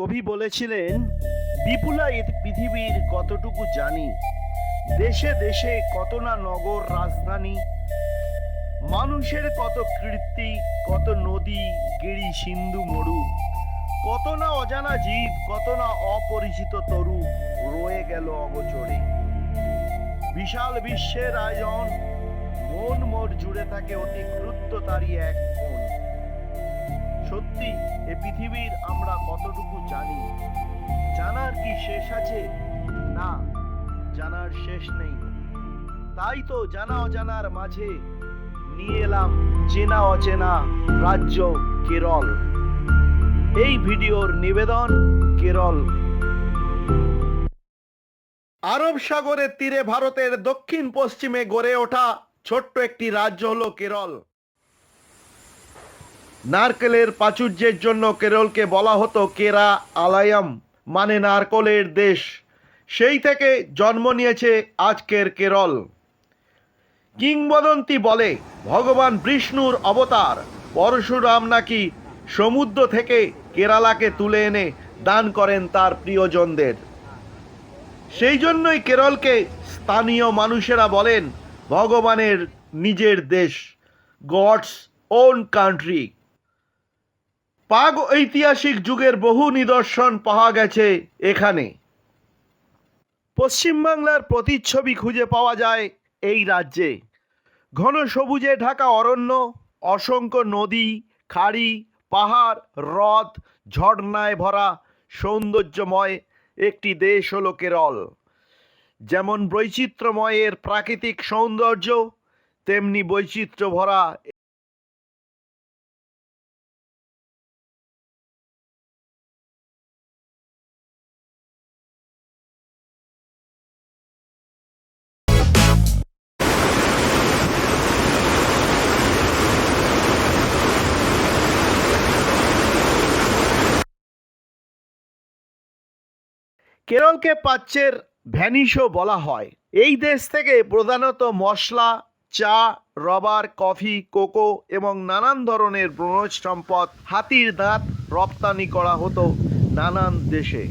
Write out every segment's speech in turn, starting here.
কবি বলেছিলেন, বিপুলা এ পৃথিবীর কতটুকু জানি, দেশে দেশে কত না নগর রাজধানী, মানুষের কত কীর্তি, কত নদী গিরি সিন্ধু মরু, কত না অজানা জীব, কত না অপরিচিত তরু রয়ে গেল অগোচরে। বিশাল বিশ্বের আয়োজন, মন মোর জুড়ে থাকে অতি ক্রুদ্ধ তারই এক কোণ। সত্যি এ পৃথিবীর আমরা কতটুকু জানি, জানার কি শেষ আছে? না, জানার শেষ নেই। তাই তো জানা অজানার মাঝে নিয়ে এলাম চেনা অচেনা রাজ্য কেরল। এই ভিডিওর নিবেদন কেরল। আরব সাগরের তীরে ভারতের দক্ষিণ পশ্চিমে গড়ে ওঠা ছোট্ট একটি রাজ্য হলো কেরল। নারকেলের প্রাচুর্যের জন্য কেরলকে বলা হতো কেরা আলায়াম, মানে নারকেলের দেশ। সেই থেকে জন্ম নিয়েছে আজকের কেরল। কিংবদন্তি বলে ভগবান বিষ্ণুর অবতার পরশুরাম নাকি সমুদ্র থেকে কেরালাকে তুলে এনে দান করেন তার প্রিয়জনদের। সেই জন্যই কেরলকে স্থানীয় মানুষেরা বলেন ভগবানের নিজের দেশ, গডস ওন কান্ট্রি। প্রাগ ঐতিহাসিক যুগের বহু নিদর্শন পাওয়া গেছে এখানে। পশ্চিমবাংলার প্রতিচ্ছবি খুঁজে পাওয়া যায় এই রাজ্যে। ঘন সবুজে ঢাকা অরণ্য, অসংখ্য নদী, খাড়ি, পাহাড়, হ্রদ, ঝর্ণায় ভরা সৌন্দর্যময় একটি দেশ হলো কেরল। যেমন বৈচিত্র্যময় এর প্রাকৃতিক সৌন্দর্য, তেমনি বৈচিত্র্য ভরা কেরলকে প্রাচ্যের ভ্যানিসও বলা হয়। এই দেশ থেকে প্রধানত মশলা, চা, রবার, কফি, কোকো এবং নানান ধরনের বনজ সম্পদ, হাতির দাঁত রপ্তানি করা হতো নানান দেশে।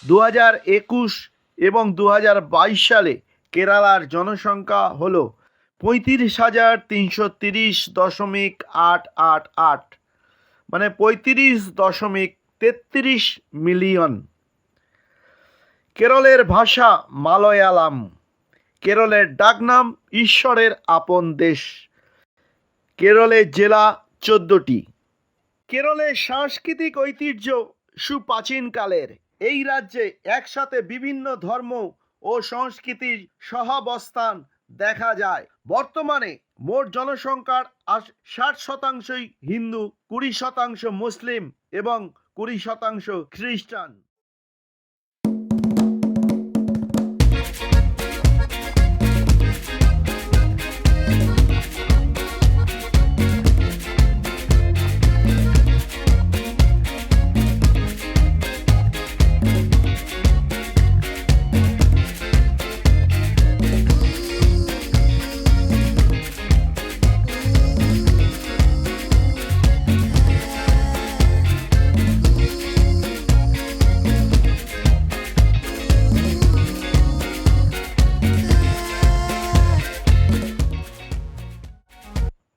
দু হাজার ২১ এবং ২০২২ সালে কেরালার জনসংখ্যা হল ৩৫,৩৩০.৮৮৮, মানে ৩৫.৩৩ মিলিয়ন। কেরলের ভাষা মালয়ালাম। কেরলের ডাকনাম ঈশ্বরের আপন দেশ। কেরলের জেলা ১৪টি। কেরলের সাংস্কৃতিক ঐতিহ্য সুপ্রাচীনকালের। এই রাজ্যে একসাথে বিভিন্ন ধর্ম ও সংস্কৃতির সহাবস্থান দেখা যায়। বর্তমানে মোট জনসংখ্যার ৬০% হিন্দু, ২০% মুসলিম এবং 20% খ্রিস্টান।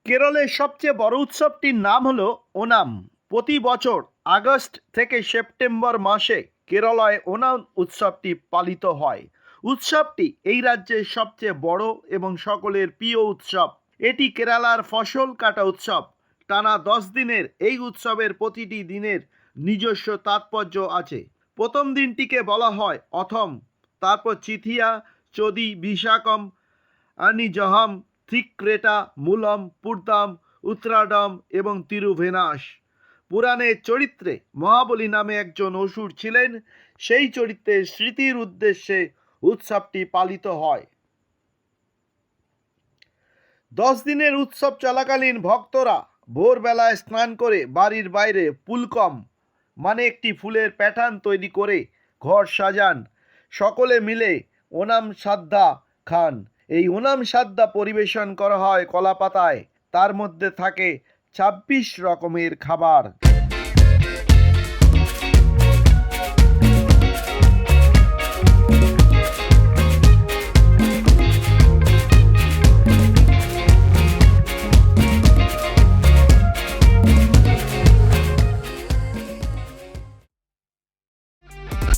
কেরলের সবচেয়ে বড় উৎসবটির নাম হলো ওনাম। প্রতি বছর আগস্ট থেকে সেপ্টেম্বর মাসে কেরলায় ওনাম উৎসবটি পালিত হয়। উৎসবটি এই রাজ্যের সবচেয়ে বড় এবং সকলের প্রিয় উৎসব। এটি কেরালার ফসল কাটা উৎসব। টানা 10 দিনের এই উৎসবের প্রতিটি দিনের নিজস্ব তাৎপর্য আছে। প্রথম দিনটিকে বলা হয় অথম, তারপর চিথিয়া, চদি, বিশাকম, আনিজহম, থিক্রেটা, মূলম, পুরদাম, উত্তরাডম এবং তিরুভেনাস। পুরাণের চরিত্রে মহাবলী নামে একজন অসুর ছিলেন। সেই চরিত্রের স্মৃতির উদ্দেশ্যে উৎসবটি পালিত হয়। 10 দিনের উৎসব চলাকালীন ভক্তরা ভোরবেলায় স্নান করে বাড়ির বাইরে পুলকম মানে একটি ফুলের প্যাটার্ন তৈরি করে ঘর সাজান। সকলে মিলে ওনাম সাদ্দা খান। এই ওনাম সাদ্দা পরিবেশন করা হয় কলা পাতায়। তার মধ্যে থাকে 26 রকমের খাবার।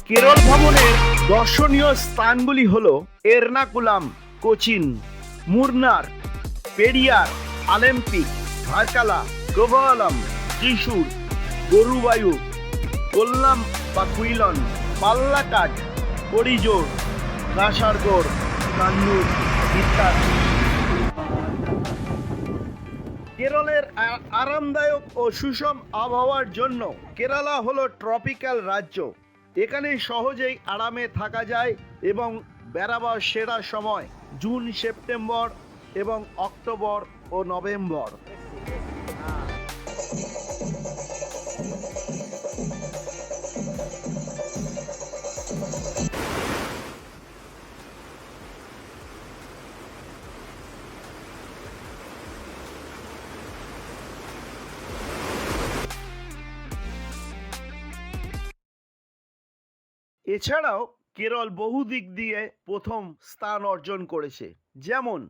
কেরল ভ্রমণের দর্শনীয় স্থানগুলি হল এর্নাকুলাম, কোচিন, মুরনার, পেরিয়ার, আলেম্পি, ভারকালা, কোভালাম, ত্রিশূর, গরুবায়ু, কোল্লাম বা কুইলন, পাল্লাকাট, করিজোর, কাসারগোড়, কান্নুর ইত্যাদি। কেরলের আরামদায়ক ও সুষম আবহাওয়ার জন্য কেরালা হলো ট্রপিক্যাল রাজ্য। এখানে সহজেই আরামে থাকা যায় এবং বেড়াবার সেরা সময় জুন, সেপ্টেম্বর এবং অক্টোবর ও নভেম্বর। এছাড়াও কেরল বহু দিক দিয়ে প্রথম স্থান অর্জন করেছে, যেমন